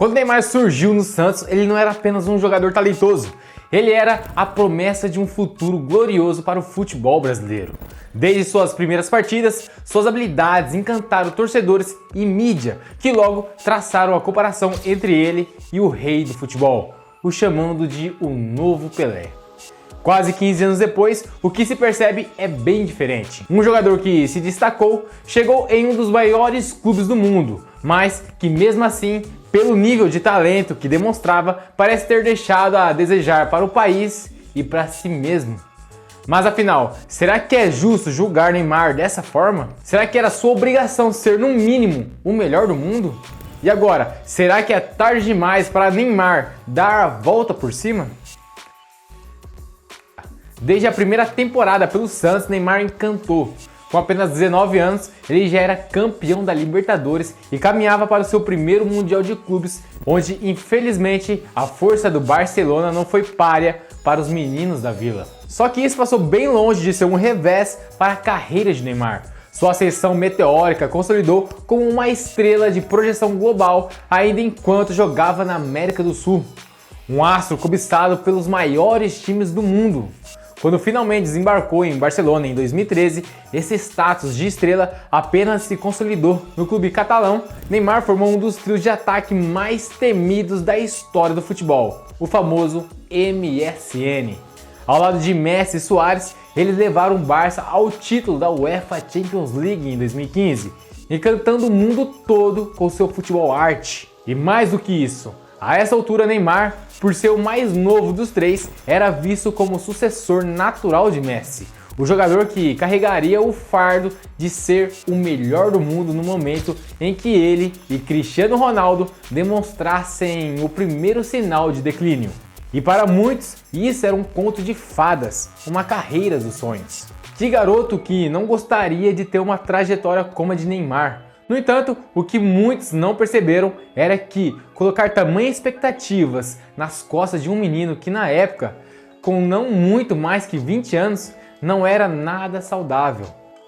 Quando Neymar surgiu no Santos, ele não era apenas um jogador talentoso, ele era a promessa de um futuro glorioso para o futebol brasileiro. Desde suas primeiras partidas, suas habilidades encantaram torcedores e mídia, que logo traçaram a comparação entre ele e o rei do futebol, o chamando de o novo Pelé. Quase 15 anos depois, o que se percebe é bem diferente. Um jogador que se destacou, chegou em um dos maiores clubes do mundo, mas que mesmo assim, pelo nível de talento que demonstrava, parece ter deixado a desejar para o país e para si mesmo. Mas afinal, será que é justo julgar Neymar dessa forma? Será que era sua obrigação ser, no mínimo, o melhor do mundo? E agora, será que é tarde demais para Neymar dar a volta por cima? Desde a primeira temporada pelo Santos, Neymar encantou. Com apenas 19 anos, ele já era campeão da Libertadores e caminhava para o seu primeiro Mundial de Clubes, onde infelizmente a força do Barcelona não foi párea para os meninos da Vila. Só que isso passou bem longe de ser um revés para a carreira de Neymar. Sua ascensão meteórica consolidou como uma estrela de projeção global ainda enquanto jogava na América do Sul. Um astro cobiçado pelos maiores times do mundo. Quando finalmente desembarcou em Barcelona em 2013, esse status de estrela apenas se consolidou. No clube catalão, Neymar formou um dos trios de ataque mais temidos da história do futebol, o famoso MSN. Ao lado de Messi e Suárez, eles levaram o Barça ao título da UEFA Champions League em 2015, encantando o mundo todo com seu futebol arte. E mais do que isso, a essa altura Neymar, por ser o mais novo dos três, era visto como o sucessor natural de Messi, o jogador que carregaria o fardo de ser o melhor do mundo no momento em que ele e Cristiano Ronaldo demonstrassem o primeiro sinal de declínio. E para muitos, isso era um conto de fadas, uma carreira dos sonhos. Que garoto que não gostaria de ter uma trajetória como a de Neymar? No entanto, o que muitos não perceberam era que colocar tamanhas expectativas nas costas de um menino que na época, com não muito mais que 20 anos, não era nada saudável.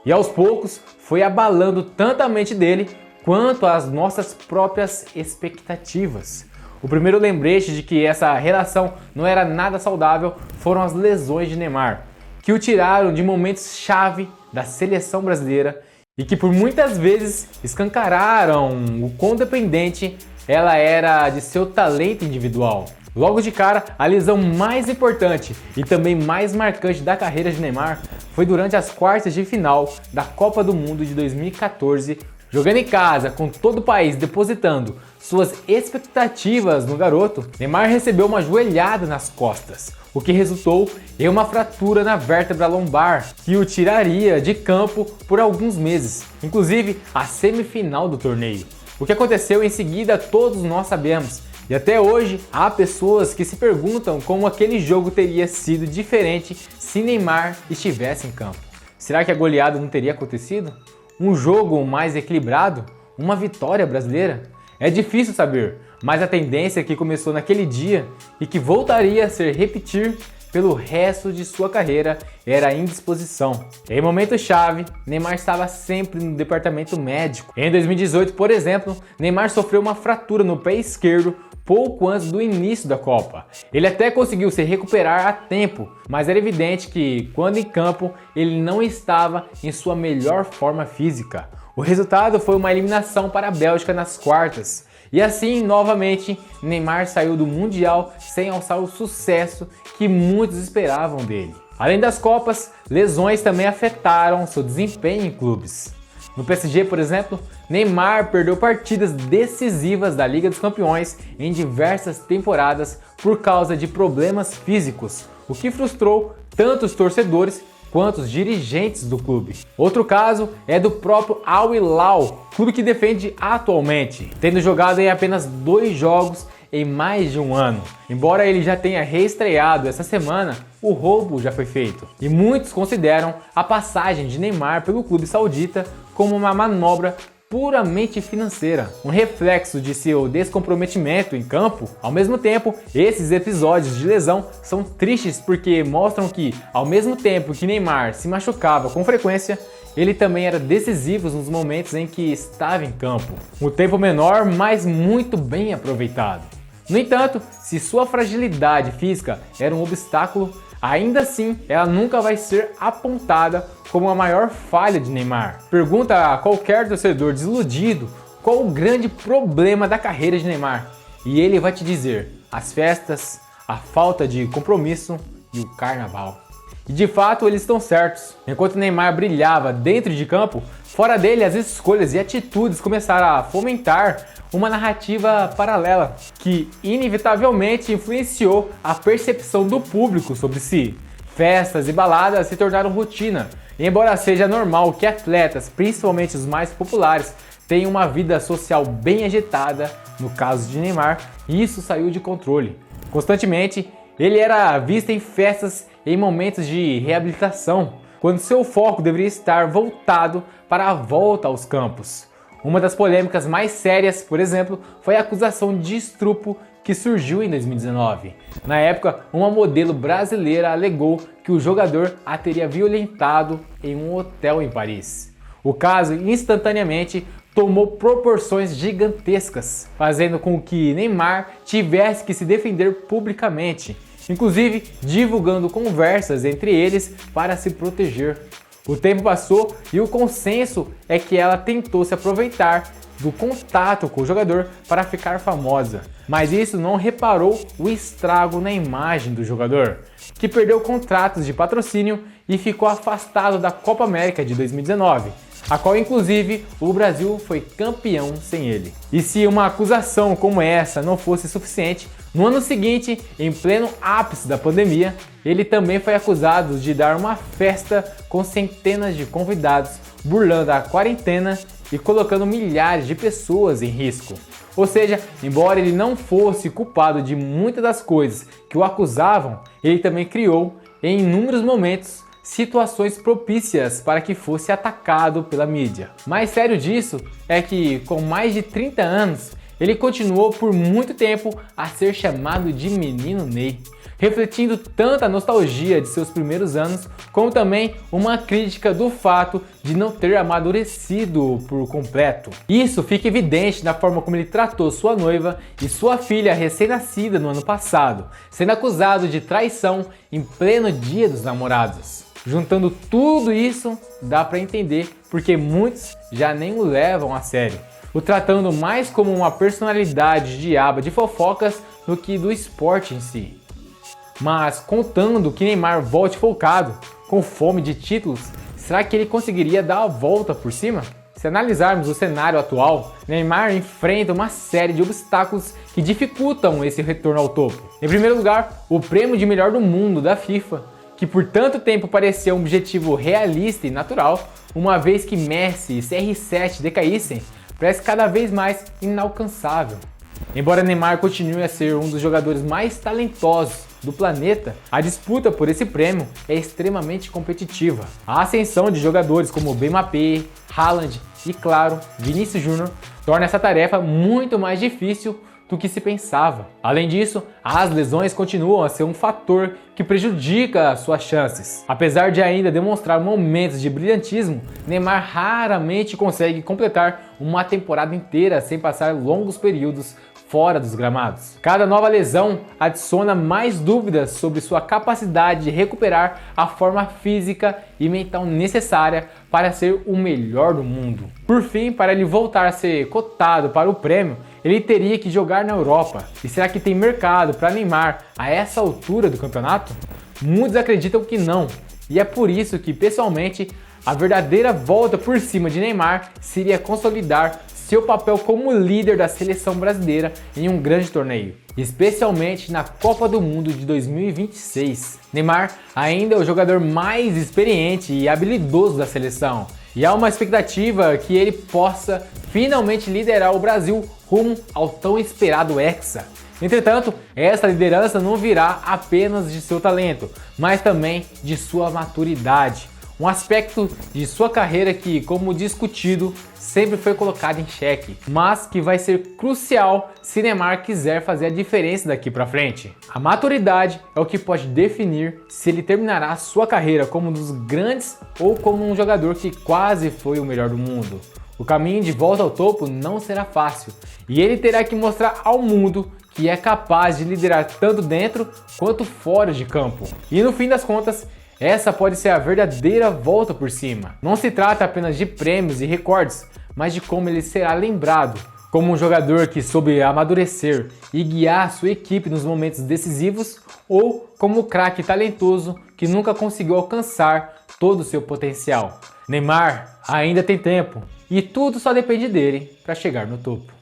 E aos poucos foi abalando tanto a mente dele quanto as nossas próprias expectativas. O primeiro lembrete de que essa relação não era nada saudável foram as lesões de Neymar, que o tiraram de momentos-chave da seleção brasileira e que por muitas vezes escancararam o quão dependente ela era de seu talento individual. Logo de cara, a lesão mais importante e também mais marcante da carreira de Neymar foi durante as quartas de final da Copa do Mundo de 2014, jogando em casa, com todo o país depositando suas expectativas no garoto. Neymar recebeu uma joelhada nas costas, o que resultou em uma fratura na vértebra lombar, que o tiraria de campo por alguns meses, inclusive a semifinal do torneio. O que aconteceu em seguida todos nós sabemos, e até hoje há pessoas que se perguntam como aquele jogo teria sido diferente se Neymar estivesse em campo. Será que a goleada não teria acontecido? Um jogo mais equilibrado? Uma vitória brasileira? É difícil saber, mas a tendência que começou naquele dia e que voltaria a se repetir pelo resto de sua carreira era a indisposição. Em momento-chave, Neymar estava sempre no departamento médico. Em 2018, por exemplo, Neymar sofreu uma fratura no pé esquerdo pouco antes do início da Copa. Ele até conseguiu se recuperar a tempo, mas era evidente que, quando em campo, ele não estava em sua melhor forma física. O resultado foi uma eliminação para a Bélgica nas quartas. E assim, novamente, Neymar saiu do Mundial sem alçar o sucesso que muitos esperavam dele. Além das Copas, lesões também afetaram seu desempenho em clubes. No PSG, por exemplo, Neymar perdeu partidas decisivas da Liga dos Campeões em diversas temporadas por causa de problemas físicos, o que frustrou tanto os torcedores quanto os dirigentes do clube. Outro caso é do próprio Al Hilal, clube que defende atualmente, tendo jogado em apenas 2 jogos em mais de um ano. Embora ele já tenha reestreado essa semana, o roubo já foi feito. E muitos consideram a passagem de Neymar pelo clube saudita como uma manobra puramente financeira, um reflexo de seu descomprometimento em campo. Ao mesmo tempo, esses episódios de lesão são tristes porque mostram que, ao mesmo tempo que Neymar se machucava com frequência, ele também era decisivo nos momentos em que estava em campo. Um tempo menor, mas muito bem aproveitado. No entanto, se sua fragilidade física era um obstáculo, ainda assim ela nunca vai ser apontada como a maior falha de Neymar. Pergunta a qualquer torcedor desiludido qual o grande problema da carreira de Neymar, e ele vai te dizer: as festas, a falta de compromisso e o carnaval. E de fato eles estão certos. Enquanto Neymar brilhava dentro de campo, fora dele as escolhas e atitudes começaram a fomentar uma narrativa paralela que inevitavelmente influenciou a percepção do público sobre si. Festas e baladas se tornaram rotina. E embora seja normal que atletas, principalmente os mais populares, tenham uma vida social bem agitada, no caso de Neymar, isso saiu de controle. Constantemente, ele era visto em festas em momentos de reabilitação, quando seu foco deveria estar voltado para a volta aos campos. Uma das polêmicas mais sérias, por exemplo, foi a acusação de estupro que surgiu em 2019. Na época, uma modelo brasileira alegou que o jogador a teria violentado em um hotel em Paris. O caso instantaneamente tomou proporções gigantescas, fazendo com que Neymar tivesse que se defender publicamente, inclusive divulgando conversas entre eles para se proteger. O tempo passou e o consenso é que ela tentou se aproveitar do contato com o jogador para ficar famosa, mas isso não reparou o estrago na imagem do jogador, que perdeu contratos de patrocínio e ficou afastado da Copa América de 2019, a qual inclusive o Brasil foi campeão sem ele. E se uma acusação como essa não fosse suficiente, no ano seguinte, em pleno ápice da pandemia, ele também foi acusado de dar uma festa com centenas de convidados, burlando a quarentena e colocando milhares de pessoas em risco. Ou seja, embora ele não fosse culpado de muitas das coisas que o acusavam, ele também criou, em inúmeros momentos, situações propícias para que fosse atacado pela mídia. Mais sério disso é que, com mais de 30 anos, ele continuou por muito tempo a ser chamado de Menino Ney, refletindo tanto a nostalgia de seus primeiros anos, como também uma crítica do fato de não ter amadurecido por completo. Isso fica evidente na forma como ele tratou sua noiva e sua filha recém-nascida no ano passado, sendo acusado de traição em pleno Dia dos Namorados. Juntando tudo isso, dá para entender porque muitos já nem o levam a sério, o tratando mais como uma personalidade de aba de fofocas do que do esporte em si. Mas contando que Neymar volte focado, com fome de títulos, será que ele conseguiria dar a volta por cima? Se analisarmos o cenário atual, Neymar enfrenta uma série de obstáculos que dificultam esse retorno ao topo. Em primeiro lugar, o prêmio de melhor do mundo da FIFA, que por tanto tempo parecia um objetivo realista e natural, uma vez que Messi e CR7 decaíssem, parece cada vez mais inalcançável. Embora Neymar continue a ser um dos jogadores mais talentosos do planeta, a disputa por esse prêmio é extremamente competitiva. A ascensão de jogadores como Mbappé, Haaland e, claro, Vinícius Júnior torna essa tarefa muito mais difícil do que se pensava. Além disso, as lesões continuam a ser um fator que prejudica suas chances. Apesar de ainda demonstrar momentos de brilhantismo, Neymar raramente consegue completar uma temporada inteira sem passar longos períodos fora dos gramados. Cada nova lesão adiciona mais dúvidas sobre sua capacidade de recuperar a forma física e mental necessária para ser o melhor do mundo. Por fim, para ele voltar a ser cotado para o prêmio, ele teria que jogar na Europa. E será que tem mercado para Neymar a essa altura do campeonato? Muitos acreditam que não. E é por isso que, pessoalmente, a verdadeira volta por cima de Neymar seria consolidar seu papel como líder da seleção brasileira em um grande torneio, especialmente na Copa do Mundo de 2026. Neymar ainda é o jogador mais experiente e habilidoso da seleção, e há uma expectativa que ele possa finalmente liderar o Brasil rumo ao tão esperado Hexa. Entretanto, essa liderança não virá apenas de seu talento, mas também de sua maturidade. Um aspecto de sua carreira que, como discutido, sempre foi colocado em xeque, mas que vai ser crucial se Neymar quiser fazer a diferença daqui para frente. A maturidade é o que pode definir se ele terminará sua carreira como um dos grandes ou como um jogador que quase foi o melhor do mundo. O caminho de volta ao topo não será fácil e ele terá que mostrar ao mundo que é capaz de liderar tanto dentro quanto fora de campo. E no fim das contas, essa pode ser a verdadeira volta por cima. Não se trata apenas de prêmios e recordes, mas de como ele será lembrado, como um jogador que soube amadurecer e guiar sua equipe nos momentos decisivos, ou como um craque talentoso que nunca conseguiu alcançar todo o seu potencial. Neymar ainda tem tempo e tudo só depende dele para chegar no topo.